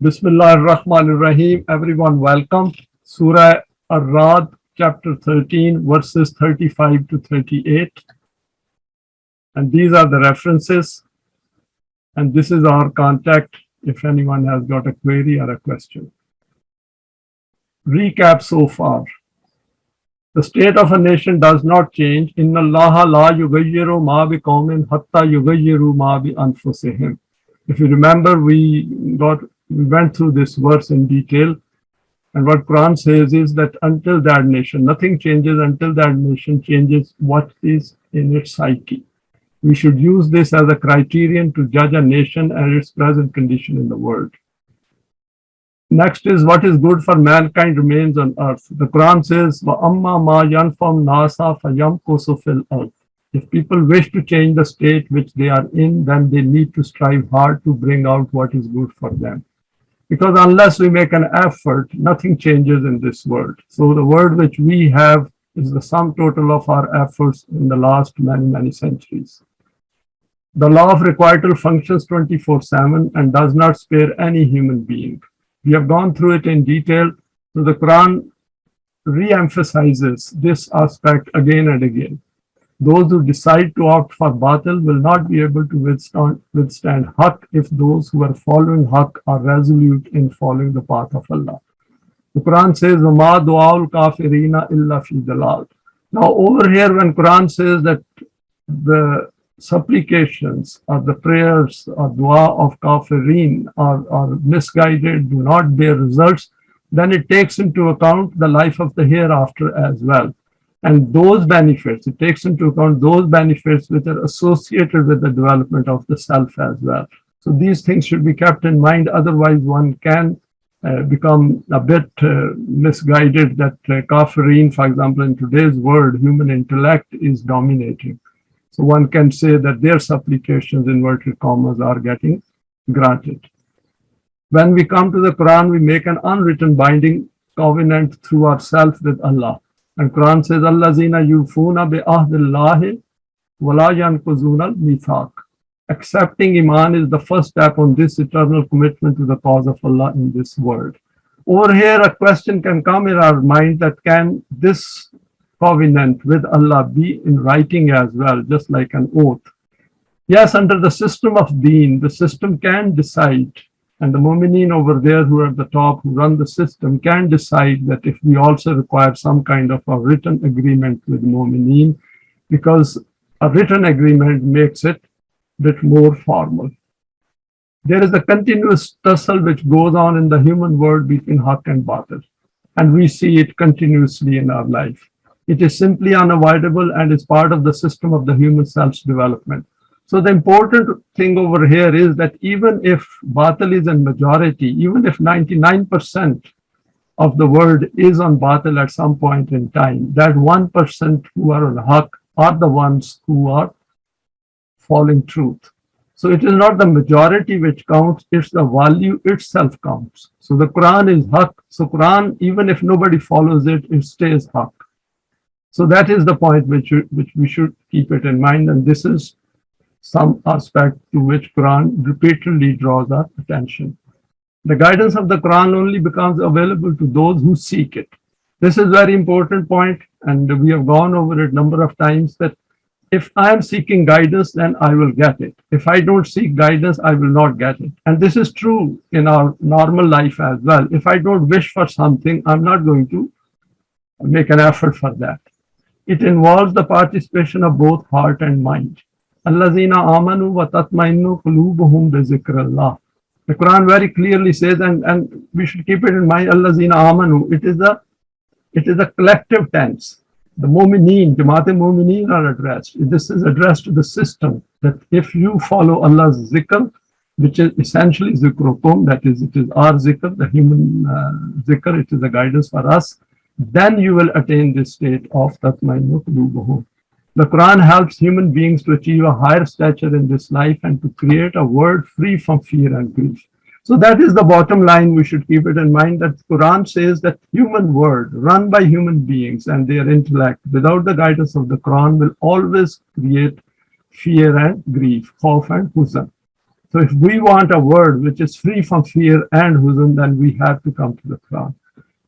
Bismillah ar-Rahman ar-Rahim. Everyone, welcome. Surah Ra'd, chapter 13, verses 35 to 38. And these are the references. And this is our contact if anyone has got a query or a question. Recap so far. The state of a nation does not change. Inna Allaha la yughayyiru ma bi qawmin hatta yughayyiru ma bi anfusihim. If you remember, we went through this verse in detail, and what Quran says is that until that nation, nothing changes until that nation changes what is in its psyche. We should use this as a criterion to judge a nation and its present condition in the world. Next is what is good for mankind remains on earth. The Quran says, وَأَمَّا مَا يَنْفَعُ النَّاسَ فَيَمْكُثُ فِي الْأَرْضِ. If people wish to change the state which they are in, then they need to strive hard to bring out what is good for them. Because unless we make an effort, nothing changes in this world. So the world which we have is the sum total of our efforts in the last many centuries. The law of requital functions 24/7 and does not spare any human being. We have gone through it in detail, so the Quran re-emphasizes this aspect again and again. Those who decide to opt for batil will not be able to withstand haqq if those who are following haqq are resolute in following the path of Allah. The Quran says, وَمَا دُعَاءُ الْكَافِرِينَ إِلَّا فِي ضَلَالٍ. Now over here when Quran says that the supplications or the prayers or dua of kafirin are misguided, do not bear results, then it takes into account the life of the hereafter as well. And those benefits, it takes into account those benefits which are associated with the development of the self as well. So these things should be kept in mind, otherwise one can become a bit misguided that kafirin, for example, in today's world, human intellect is dominating. So one can say that their supplications, inverted commas, are getting granted. When we come to the Quran, we make an unwritten binding covenant through ourselves with Allah. And Quran says, Allazina yufuna bi ahdillahi wa la yanquzuna al-mithaq. Accepting Iman is the first step on this eternal commitment to the cause of Allah in this world. Over here, a question can come in our mind that can this covenant with Allah be in writing as well, just like an oath? Yes, under the system of deen, the system can decide, and the Momineen over there who are at the top, who run the system, can decide that if we also require some kind of a written agreement with Momineen, because a written agreement makes it a bit more formal. There is a continuous tussle which goes on in the human world between haqq and batil, and we see it continuously in our life. It is simply unavoidable and is part of the system of the human self's development. So the important thing over here is that even if batil is in majority, even if 99% of the world is on batil at some point in time, that 1% who are on haqq are the ones who are following truth. So it is not the majority which counts, it's the value itself counts. So the Quran is haqq. So Quran, even if nobody follows it, it stays haqq. So that is the point which we should keep it in mind, and this is some aspect to which Quran repeatedly draws our attention. The guidance of the Quran only becomes available to those who seek it. This is a very important point, and we have gone over it a number of times, that if I am seeking guidance, then I will get it. If I don't seek guidance, I will not get it. And this is true in our normal life as well. If I don't wish for something, I'm not going to make an effort for that. It involves the participation of both heart and mind. Allazina amanu wa tatmainnu qulubuhum bi zikrillah. The Quran very clearly says, and we should keep it in mind, Allazina amanu, it is a collective tense. The Momineen, Momineen are addressed. This is addressed to the system, that if you follow Allah's zikr, which is essentially zikrukum, that is, it is our zikr, the human zikr, it is a guidance for us, then you will attain this state of tatmainnu qulubuhum. The Quran helps human beings to achieve a higher stature in this life and to create a world free from fear and grief. So that is the bottom line. We should keep it in mind that Quran says that human world run by human beings and their intellect without the guidance of the Quran will always create fear and grief, khawf and huzn. So if we want a world which is free from fear and huzn, then we have to come to the Quran.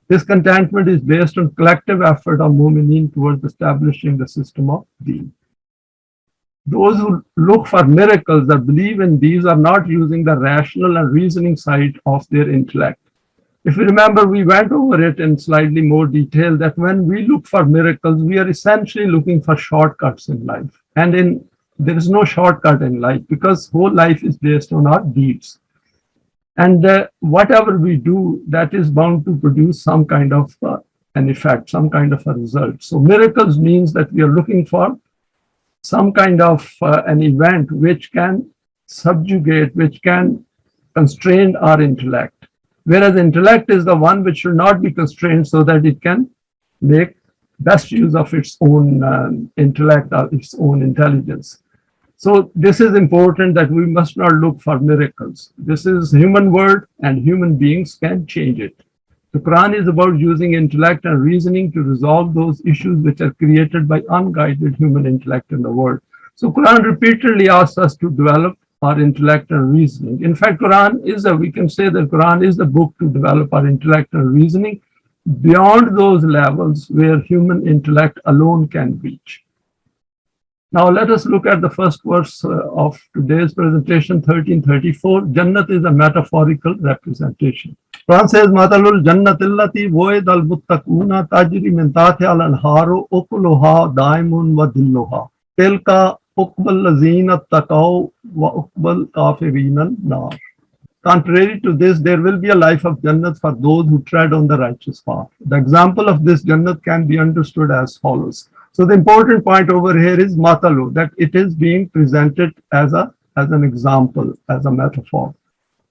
This contentment is based on collective effort of Momineen towards establishing the system of deen. Those who look for miracles that believe in these are not using the rational and reasoning side of their intellect. If you remember, we went over it in slightly more detail that when we look for miracles, we are essentially looking for shortcuts in life. And there is no shortcut in life because whole life is based on our deeds. And whatever we do, that is bound to produce some kind of an effect, some kind of a result. So miracles means that we are looking for some kind of an event which can subjugate, which can constrain our intellect. Whereas intellect is the one which should not be constrained so that it can make best use of its own intellect or its own intelligence. So this is important that we must not look for miracles. This is human world and human beings can change it. The Quran is about using intellect and reasoning to resolve those issues which are created by unguided human intellect in the world. So Quran repeatedly asks us to develop our intellect and reasoning. In fact, we can say that Quran is the book to develop our intellect and reasoning beyond those levels where human intellect alone can reach. Now let us look at the first verse of today's presentation, 1334. Jannat is a metaphorical representation. Quran says, Matalul Jannatillati void al muttaquna tajri min tahtiha al-anharu ukuluha daimun wa dilluha. Tilka uqbal lazina taqaw wa uqbal kafirin nar. Contrary to this, there will be a life of Jannat for those who tread on the righteous path. The example of this Jannat can be understood as follows. So the important point over here is matalu, that it is being presented as an example, as a metaphor.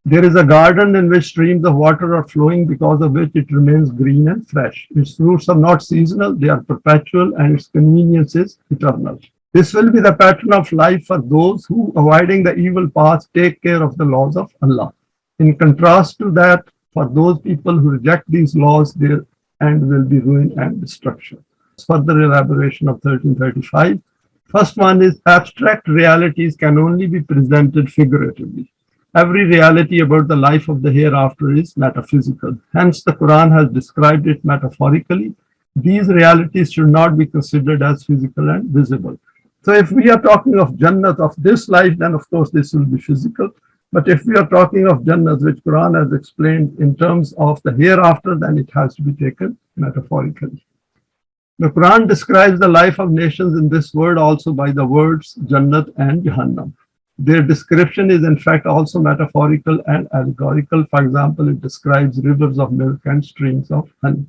There is a garden in which streams of water are flowing, because of which it remains green and fresh. Its fruits are not seasonal, they are perpetual, and its convenience is eternal. This will be the pattern of life for those who, avoiding the evil path, take care of the laws of Allah. In contrast to that, for those people who reject these laws, their end will be ruin and destruction. Further elaboration of 1335. First one is abstract realities can only be presented figuratively. Every reality about the life of the hereafter is metaphysical. Hence, the Quran has described it metaphorically. These realities should not be considered as physical and visible. So if we are talking of Jannat of this life, then of course this will be physical. But if we are talking of Jannat, which Quran has explained in terms of the hereafter, then it has to be taken metaphorically. The Quran describes the life of nations in this world also by the words Jannat and Jahannam. Their description is in fact also metaphorical and allegorical. For example, it describes rivers of milk and streams of honey.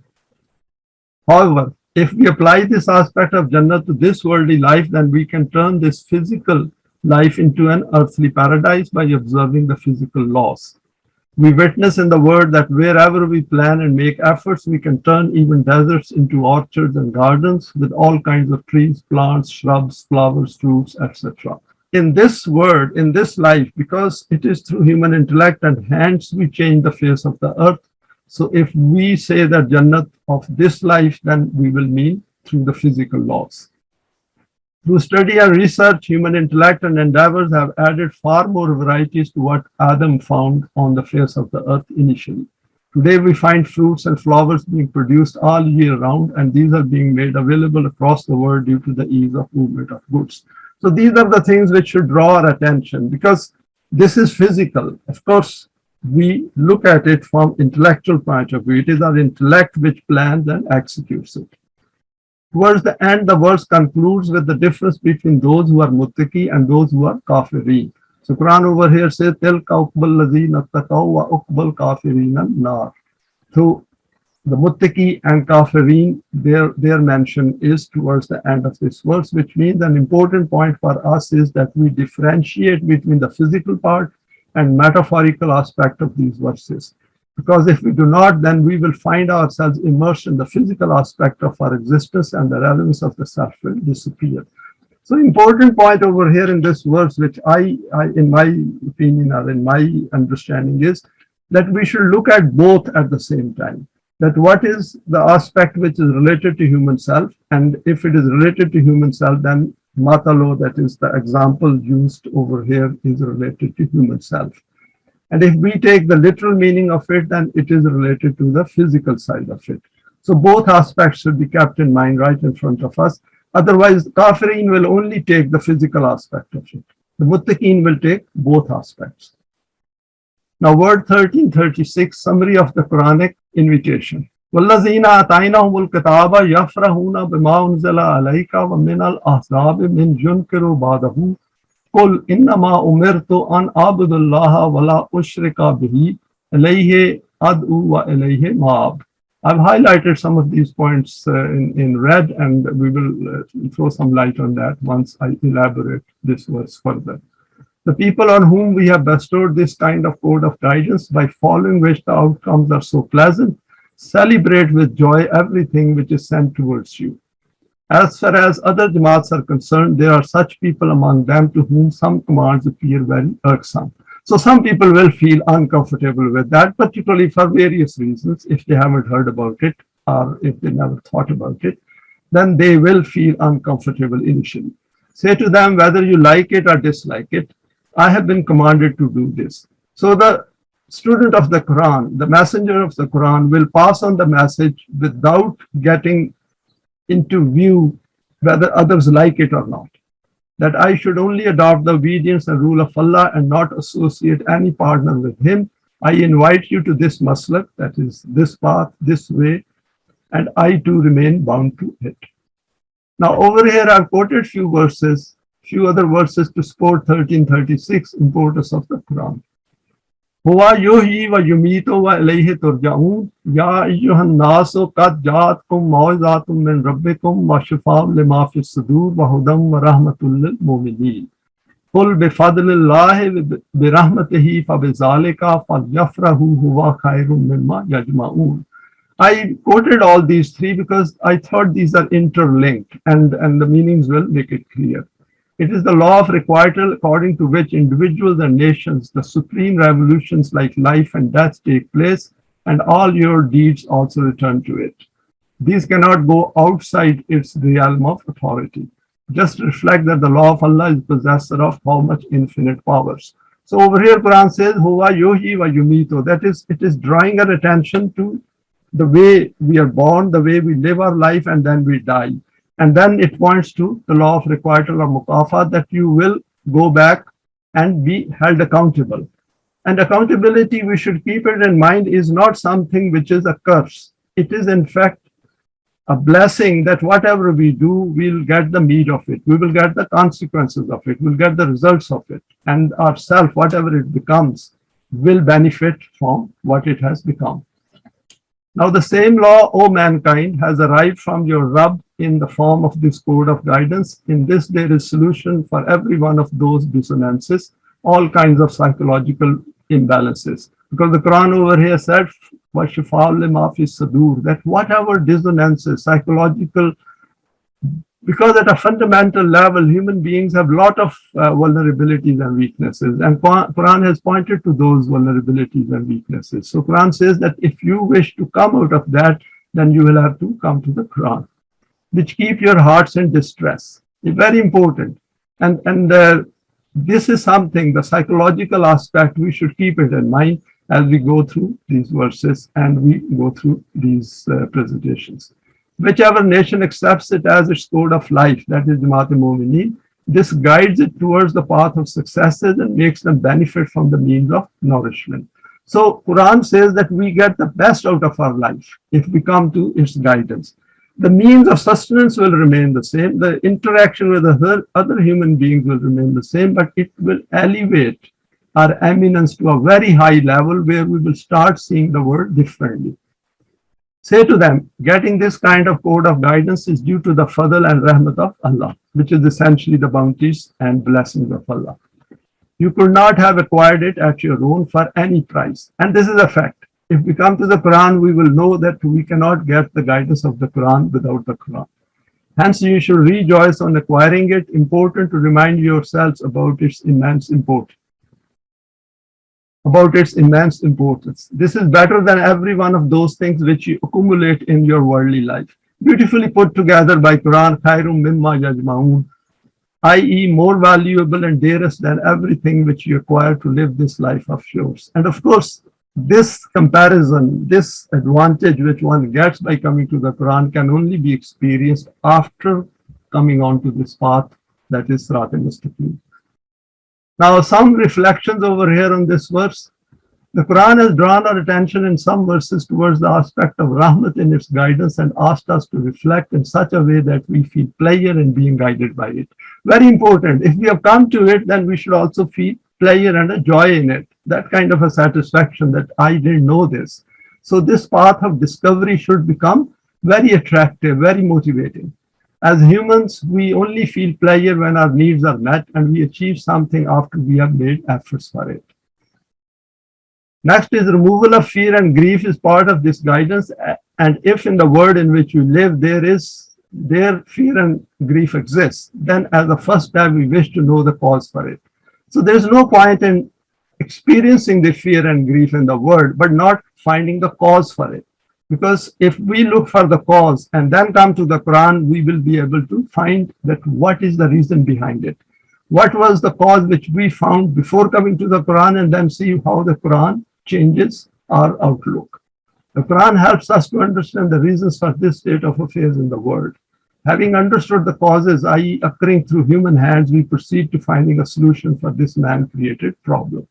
However, if we apply this aspect of Jannat to this worldly life, then we can turn this physical life into an earthly paradise by observing the physical laws. We witness in the world that wherever we plan and make efforts, we can turn even deserts into orchards and gardens with all kinds of trees, plants, shrubs, flowers, fruits, etc. In this world, in this life, because it is through human intellect and hands we change the face of the earth. So if we say that Jannat of this life, then we will mean through the physical laws. Through study and research, human intellect and endeavors have added far more varieties to what Adam found on the face of the earth initially. Today we find fruits and flowers being produced all year round, and these are being made available across the world due to the ease of movement of goods. So these are the things which should draw our attention, because this is physical. Of course, we look at it from intellectual point of view. It is our intellect which plans and executes it. Towards the end, the verse concludes with the difference between those who are muttaqi and those who are kafirin. So Quran over here says, Tilka uqbal lazina taqaw wa uqbal kafirin nar. So the muttaqi and kafirin, their mention is towards the end of this verse, which means an important point for us is that we differentiate between the physical part and metaphorical aspect of these verses. Because if we do not, then we will find ourselves immersed in the physical aspect of our existence, and the relevance of the self will disappear. So important point over here in this verse, which I in my opinion or in my understanding, is that we should look at both at the same time. That what is the aspect which is related to human self, and if it is related to human self, then Matalo, that is the example used over here, is related to human self. And if we take the literal meaning of it, then it is related to the physical side of it. So both aspects should be kept in mind right in front of us. Otherwise, Kafirin will only take the physical aspect of it. The Muttaqeen will take both aspects. Now, word 1336, summary of the Quranic invitation. وَالَّذِينَ آتَيْنَاهُمُ الْكِتَابَ يَفْرَحُونَ بِمَا أُنزِلَ عَلَيْكَ وَمِنَ الْأَحْزَابِ مِنْ يُنْكِرُ بَعْضَهُ قُلْ إِنَّمَا أُمِرْتُ أَنْ أَعْبُدَ اللَّهَ وَلَا أُشْرِكَ بِهِ إِلَيْهِ أَدْعُو وَإِلَيْهِ مَآبِ. I've highlighted some of these points in red, and we will throw some light on that once I elaborate this verse further. The people on whom we have bestowed this kind of code of guidance, by following which the outcomes are so pleasant, celebrate with joy everything which is sent towards you. As far as other Jamaats are concerned, there are such people among them to whom some commands appear very irksome. So some people will feel uncomfortable with that, particularly for various reasons. If they haven't heard about it or if they never thought about it, then they will feel uncomfortable initially. Say to them, whether you like it or dislike it, I have been commanded to do this. So the student of the Quran, the messenger of the Quran, will pass on the message without getting into view whether others like it or not. That I should only adopt the obedience and rule of Allah and not associate any partner with Him. I invite you to this maslak, that is this path, this way, and I too remain bound to it. Now over here I've quoted few other verses to support 1336, importance of the Quran. Huwa yuhyi wa yumitu wa ilayhi turja'un ya ayyuhan nasu qad ja'atkum maw'izatun min rabbikum wa shifaa'un lima fis sudur wa hudan wa rahmatul lil mu'minin. Qul bi fadlillahi bi rahmatihi fa bi zalika falyafrahu huwa khairun mimma yajma'un. I quoted all these three because I thought these are interlinked, and the meanings will make it clear. It is the law of requital according to which individuals and nations, the supreme revolutions like life and death take place, and all your deeds also return to it. These cannot go outside its realm of authority. Just reflect that the law of Allah is possessor of how much infinite powers. So over here Quran says, Huwa yuhyi wa yumitu. That is, it is drawing our attention to the way we are born, the way we live our life, and then we die. And then it points to the law of requital or mukafa, that you will go back and be held accountable. And accountability, we should keep it in mind, is not something which is a curse. It is in fact a blessing, that whatever we do, we'll get the meat of it. We will get the consequences of it. We'll get the results of it. And ourself, whatever it becomes, will benefit from what it has become. Now the same law, O mankind, has arrived from your Rabb in the form of this code of guidance. In this there is solution for every one of those dissonances, all kinds of psychological imbalances. Because the Quran over here said, وَشِفَاءٌ لِمَا فِي الصُّدُورِ, that whatever dissonances, psychological, because at a fundamental level, human beings have a lot of vulnerabilities and weaknesses, and Quran has pointed to those vulnerabilities and weaknesses. So Quran says that if you wish to come out of that, then you will have to come to the Quran, which keep your hearts in distress. It's very important. And this is something, the psychological aspect, we should keep it in mind as we go through these verses and we go through these presentations. Whichever nation accepts it as its code of life, that is Jamaat Momineen, this guides it towards the path of successes and makes them benefit from the means of nourishment. So Quran says that we get the best out of our life if we come to its guidance. The means of sustenance will remain the same. The interaction with other human beings will remain the same, but it will elevate our eminence to a very high level where we will start seeing the world differently. Say to them, getting this kind of code of guidance is due to the fadl and rahmat of Allah, which is essentially the bounties and blessings of Allah. You could not have acquired it at your own for any price. And this is a fact. If we come to the Quran, we will know that we cannot get the guidance of the Quran without the Quran. Hence, you should rejoice on acquiring it. Important to remind yourselves about its immense importance. This is better than every one of those things which you accumulate in your worldly life. Beautifully put together by Quran, khairum mimma yajma'un. i.e., more valuable and dearest than everything which you acquire to live this life of yours. And of course, this comparison, this advantage which one gets by coming to the Quran can only be experienced after coming onto this path that is Sirat al-Mustaqim. Now, some reflections over here on this verse. The Quran has drawn our attention in some verses towards the aspect of Rahmat in its guidance and asked us to reflect in such a way that we feel pleasure in being guided by it. Very important. If we have come to it, then we should also feel pleasure and a joy in it. That kind of a satisfaction that I didn't know this. So this path of discovery should become very attractive, very motivating. As humans, we only feel pleasure when our needs are met and we achieve something after we have made efforts for it. Next is removal of fear and grief is part of this guidance. And if in the world in which you live, there fear and grief exists, then as a first step, we wish to know the cause for it. So there's no point in experiencing the fear and grief in the world, but not finding the cause for it. Because if we look for the cause and then come to the Quran, we will be able to find that what is the reason behind it. What was the cause which we found before coming to the Quran, and then see how the Quran changes our outlook. The Quran helps us to understand the reasons for this state of affairs in the world. Having understood the causes, i.e. occurring through human hands, we proceed to finding a solution for this man-created problem.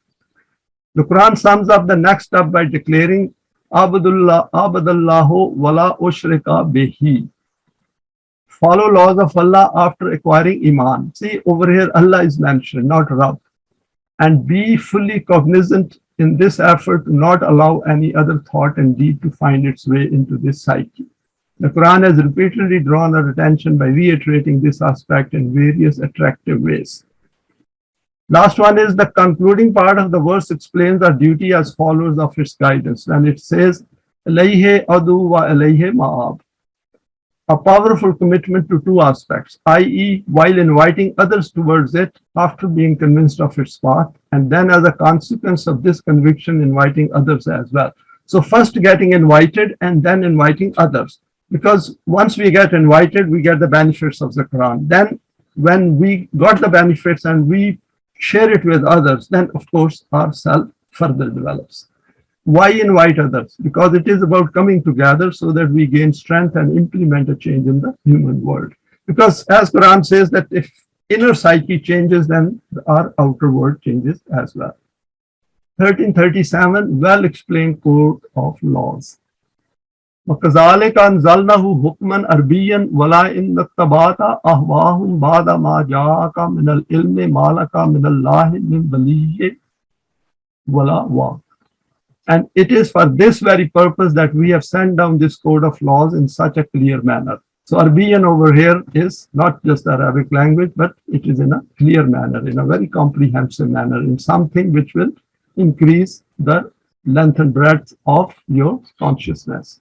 The Quran sums up the next step by declaring, Abadallahu wala ushrika bihi. Follow laws of Allah after acquiring Iman. See, over here, Allah is mentioned, not Rabb. And be fully cognizant in this effort to not allow any other thought and deed to find its way into this psyche. The Quran has repeatedly drawn our attention by reiterating this aspect in various attractive ways. Last one is the concluding part of the verse explains our duty as followers of its guidance. And it says, Ilayhi adu wa ilayhi ma'ab. A powerful commitment to two aspects, i.e., while inviting others towards it after being convinced of its path, and then as a consequence of this conviction, inviting others as well. So first getting invited and then inviting others. Because once we get invited, we get the benefits of the Quran. Then when we got the benefits and we share it with others, then of course our self further develops. Why invite others? Because it is about coming together so that we gain strength and implement a change in the human world. Because as Quran says that if inner psyche changes, then our outer world changes as well. 1337, well-explained code of laws. وَكَذَلِكَ أَنزَلْنَهُ حُكْمًا عَرْبِيًّا وَلَا إِنَّ اتَّبَعْتَ أَهْوَاهُمْ بَعْدَ مَا جَاءَكَ مِنَ الْعِلْمِ مَا لَكَ مِنَ اللَّهِ مِنْ وَلِيٍّ وَلَا وَاقٍ. And it is for this very purpose that we have sent down this code of laws in such a clear manner. So Arabian over here is not just the Arabic language, but it is in a clear manner, in a very comprehensive manner, in something which will increase the length and breadth of your consciousness.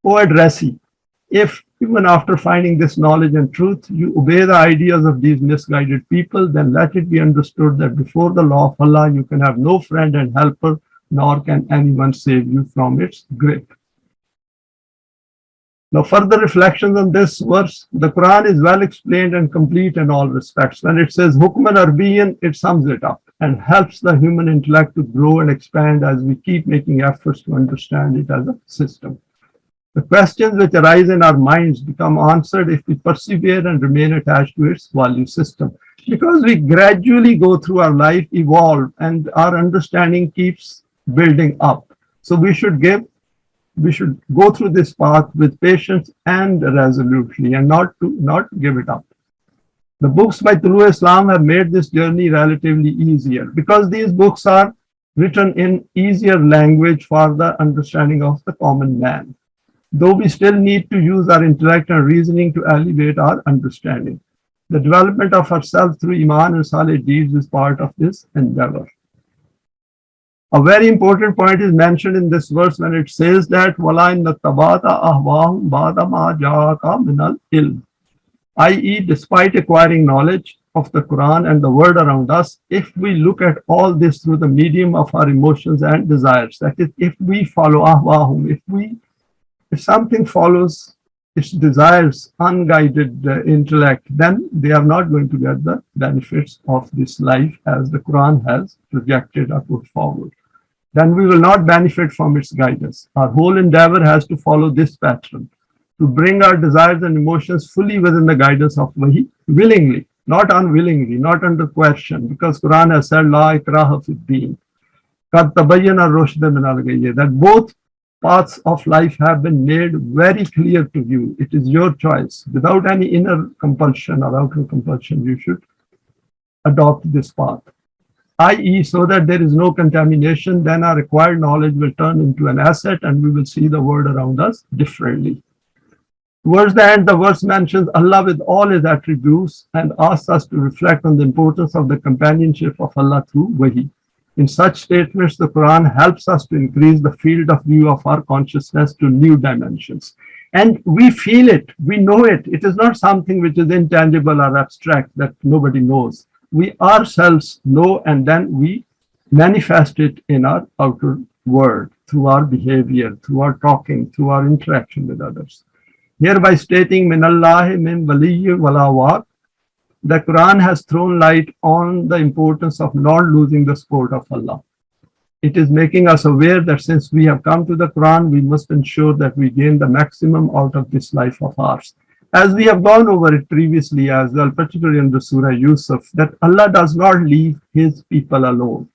O addressee, if even after finding this knowledge and truth, you obey the ideas of these misguided people, then let it be understood that before the law of Allah, you can have no friend and helper, nor can anyone save you from its grip. Now, further reflections on this verse, the Quran is well explained and complete in all respects. When it says Hukman Arabiyan, it sums it up and helps the human intellect to grow and expand as we keep making efforts to understand it as a system. The questions which arise in our minds become answered if we persevere and remain attached to its value system. Because we gradually go through our life, evolve, and our understanding keeps building up. So we should go through this path with patience and resolutely and not give it up. The books by TOLU-E-ISLAM have made this journey relatively easier because these books are written in easier language for the understanding of the common man. Though we still need to use our intellect and reasoning to elevate our understanding. The development of ourselves through Eimaan and Saleh deeds is part of this endeavor. A very important point is mentioned in this verse when it says that وَلَا إِنَّ التَّبَعْتَ أَهْوَاهُمْ بَعْدَ مَا جَاءَكَ مِنَ الْعِلْمِ, i.e., despite acquiring knowledge of the Quran and the world around us, if we look at all this through the medium of our emotions and desires, that is, if we follow ahwahum, if something follows its desires, unguided intellect, then they are not going to get the benefits of this life as the Quran has projected or put forward. Then we will not benefit from its guidance. Our whole endeavor has to follow this pattern, to bring our desires and emotions fully within the guidance of Wahi, willingly, not unwillingly, not under question, because Quran has said, La ikraha fid deen. Qad tabayyana rushd min al-ghayy, that both paths of life have been made very clear to you. It is your choice. Without any inner compulsion or outer compulsion, you should adopt this path. I.e., so that there is no contamination, then our required knowledge will turn into an asset and we will see the world around us differently. Towards the end, the verse mentions Allah with all His attributes and asks us to reflect on the importance of the companionship of Allah through Wahi. In such statements, the Quran helps us to increase the field of view of our consciousness to new dimensions. And we feel it, we know it. It is not something which is intangible or abstract that nobody knows. We ourselves know, and then we manifest it in our outer world through our behavior, through our talking, through our interaction with others. Hereby stating, Min Allahi min waliyyi wala waq, the Quran has thrown light on the importance of not losing the support of Allah. It is making us aware that since we have come to the Quran, we must ensure that we gain the maximum out of this life of ours. As we have gone over it previously as well, particularly in the Surah Yusuf, that Allah does not leave His people alone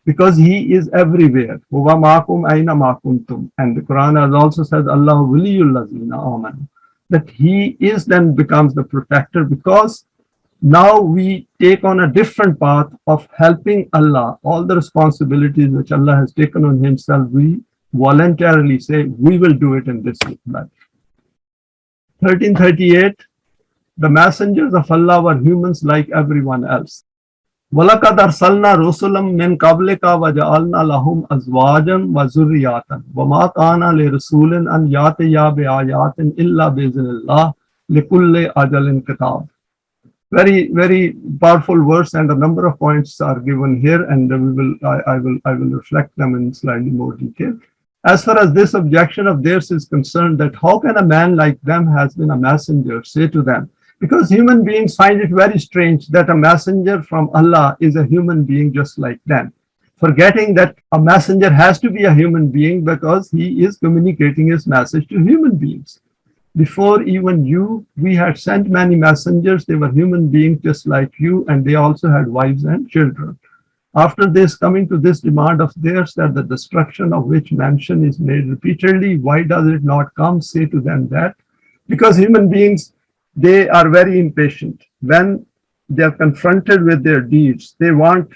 because He is everywhere. Huwa ma'akum aina ma kuntum. And the Quran has also said, Allah waliyul lazina amanu, that He is then becomes the protector, because now we take on a different path of helping Allah. All the responsibilities which Allah has taken on Himself, we voluntarily say, we will do it in this life. 1338, the messengers of Allah were humans like everyone else. وَلَقَدْ أَرْسَلْنَا رُسُلًا مِّن قَبْلِكَ وَجَعَلْنَا لَهُمْ أَزْوَاجًا وَذُرِّيَّةً وَمَا كَانَ لِرَسُولٍ أَن يَأْتِيَ بِآيَاتٍ إِلَّا بِإِذْنِ اللَّهِ لِكُلِّ أَجَلٍ كِتَابٌ. Very, very powerful verse, and a number of points are given here, and I will reflect them in slightly more detail. As far as this objection of theirs is concerned, that how can a man like them has been a messenger, say to them, because human beings find it very strange that a messenger from Allah is a human being just like them, forgetting that a messenger has to be a human being because he is communicating his message to human beings. Before even you, we had sent many messengers. They were human beings just like you, and they also had wives and children. After this, coming to this demand of theirs, that the destruction of which mention is made repeatedly, why does it not come? Say to them that, because human beings, they are very impatient. When they are confronted with their deeds, they want,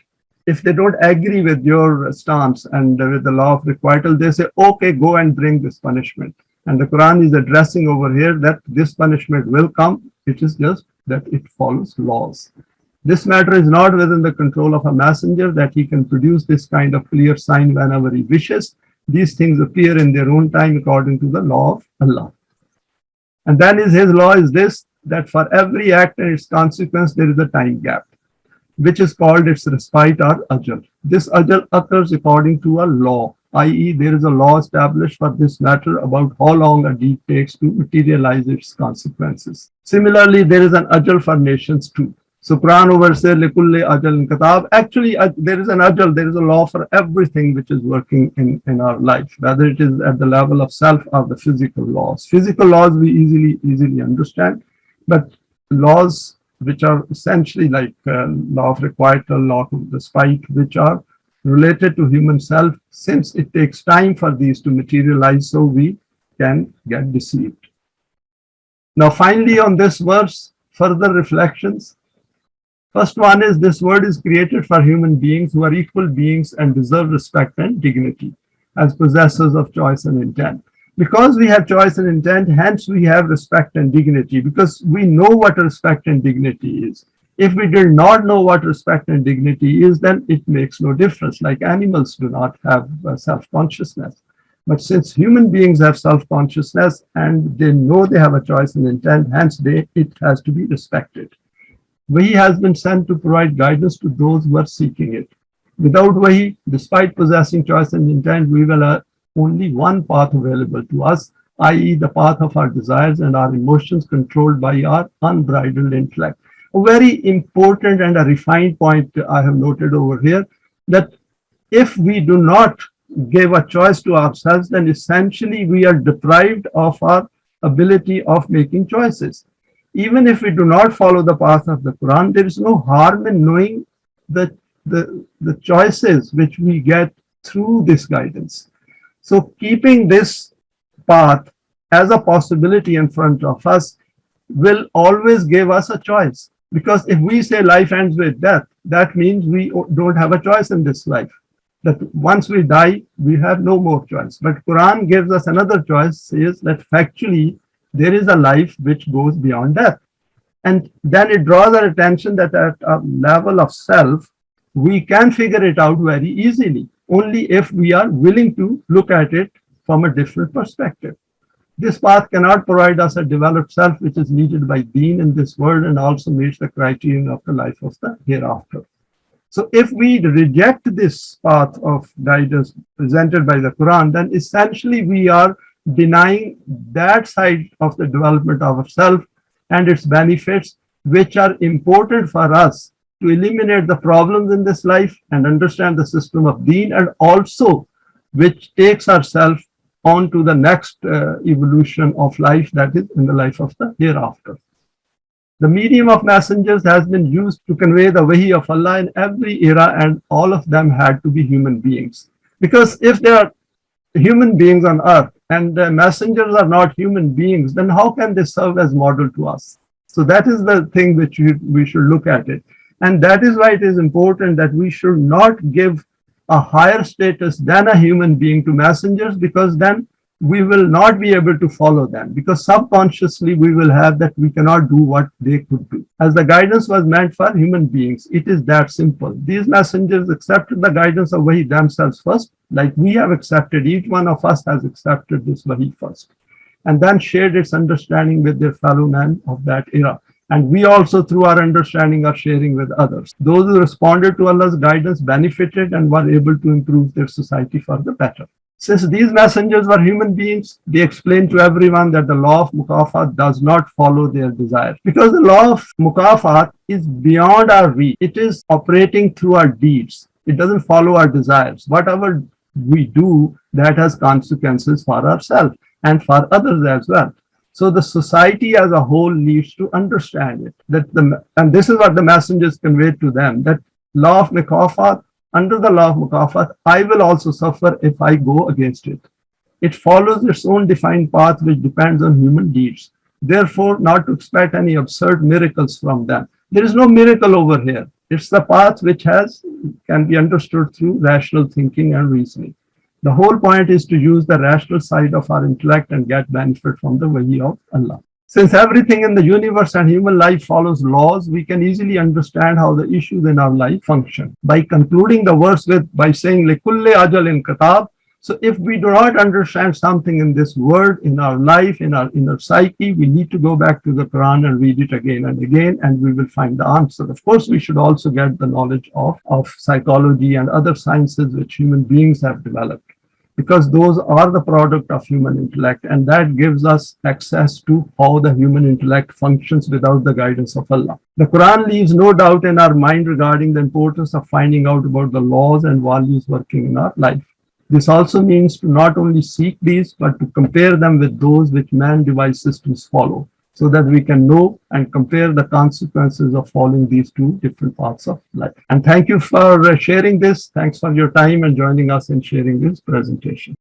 if they don't agree with your stance and with the law of requital, they say, okay, go and bring this punishment. And the Quran is addressing over here that this punishment will come. It is just that it follows laws. This matter is not within the control of a messenger, that he can produce this kind of clear sign whenever he wishes. These things appear in their own time according to the law of Allah. And then his law is this, that for every act and its consequence, there is a time gap, which is called its respite or Ajal. This Ajal occurs according to a law, i.e. there is a law established for this matter about how long a deed takes to materialize its consequences. Similarly, there is an Ajal for nations too. So Quran over says, Likulli Ajal Kitab. Actually, there is an Ajal, there is a law for everything which is working in our life, whether it is at the level of self or the physical laws. Physical laws we easily understand, but laws which are essentially like law of requital, law of respite, which are related to human self, since it takes time for these to materialize, so we can get deceived. Now finally on this verse, further reflections. First one is, this world is created for human beings who are equal beings and deserve respect and dignity as possessors of choice and intent. Because we have choice and intent, hence we have respect and dignity, because we know what respect and dignity is. If we did not know what respect and dignity is, then it makes no difference. Like animals do not have self-consciousness. But since human beings have self-consciousness and they know they have a choice and intent, hence it has to be respected. Wahi has been sent to provide guidance to those who are seeking it. Without Wahi, despite possessing choice and intent, we will have only one path available to us, i.e. the path of our desires and our emotions controlled by our unbridled intellect. A very important and a refined point I have noted over here, that if we do not give a choice to ourselves, then essentially we are deprived of our ability of making choices. Even if we do not follow the path of the Quran, there is no harm in knowing the choices which we get through this guidance. So keeping this path as a possibility in front of us will always give us a choice. Because if we say life ends with death, that means we don't have a choice in this life. That once we die, we have no more choice. But Quran gives us another choice, says that factually there is a life which goes beyond death. And then it draws our attention that at a level of self, we can figure it out very easily, only if we are willing to look at it from a different perspective. This path cannot provide us a developed self which is needed by deen in this world and also meets the criterion of the life of the hereafter. So if we reject this path of guidance presented by the Quran, then essentially we are denying that side of the development of ourselves and its benefits, which are important for us to eliminate the problems in this life and understand the system of deen, and also which takes ourselves on to the next evolution of life, that is in the life of the hereafter. The medium of messengers has been used to convey the Wahi of Allah in every era, and all of them had to be human beings. Because if there are human beings on earth and the messengers are not human beings, then how can they serve as model to us? So that is the thing which we should look at it. And that is why it is important that we should not give a higher status than a human being to messengers, because then we will not be able to follow them, because subconsciously we will have that we cannot do what they could do. As the guidance was meant for human beings, it is that simple. These messengers accepted the guidance of Wahi themselves first, like we have accepted, each one of us has accepted this Wahi first, and then shared its understanding with their fellow men of that era. And we also, through our understanding, are sharing with others. Those who responded to Allah's guidance benefited and were able to improve their society for the better. Since these messengers were human beings, they explained to everyone that the law of mukafat does not follow their desires. Because the law of mukafat is beyond our reach. It is operating through our deeds. It doesn't follow our desires. Whatever we do, that has consequences for ourselves and for others as well. So the society as a whole needs to understand it. And this is what the messengers conveyed to them, that law of mukafat, under the law of mukafat, I will also suffer if I go against it. It follows its own defined path which depends on human deeds. Therefore, not to expect any absurd miracles from them. There is no miracle over here. It's the path which can be understood through rational thinking and reasoning. The whole point is to use the rational side of our intellect and get benefit from the Wahi of Allah. Since everything in the universe and human life follows laws, we can easily understand how the issues in our life function. By concluding the verse by saying, لِكُلِّ أَجَلٍ كِتَابٍ. So if we do not understand something in this world, in our life, in our inner psyche, we need to go back to the Quran and read it again and again, and we will find the answer. Of course, we should also get the knowledge of psychology and other sciences which human beings have developed, because those are the product of human intellect, and that gives us access to how the human intellect functions without the guidance of Allah. The Quran leaves no doubt in our mind regarding the importance of finding out about the laws and values working in our life. This also means to not only seek these, but to compare them with those which man-devised systems follow, so that we can know and compare the consequences of following these two different paths of life. And thank you for sharing this. Thanks for your time and joining us in sharing this presentation.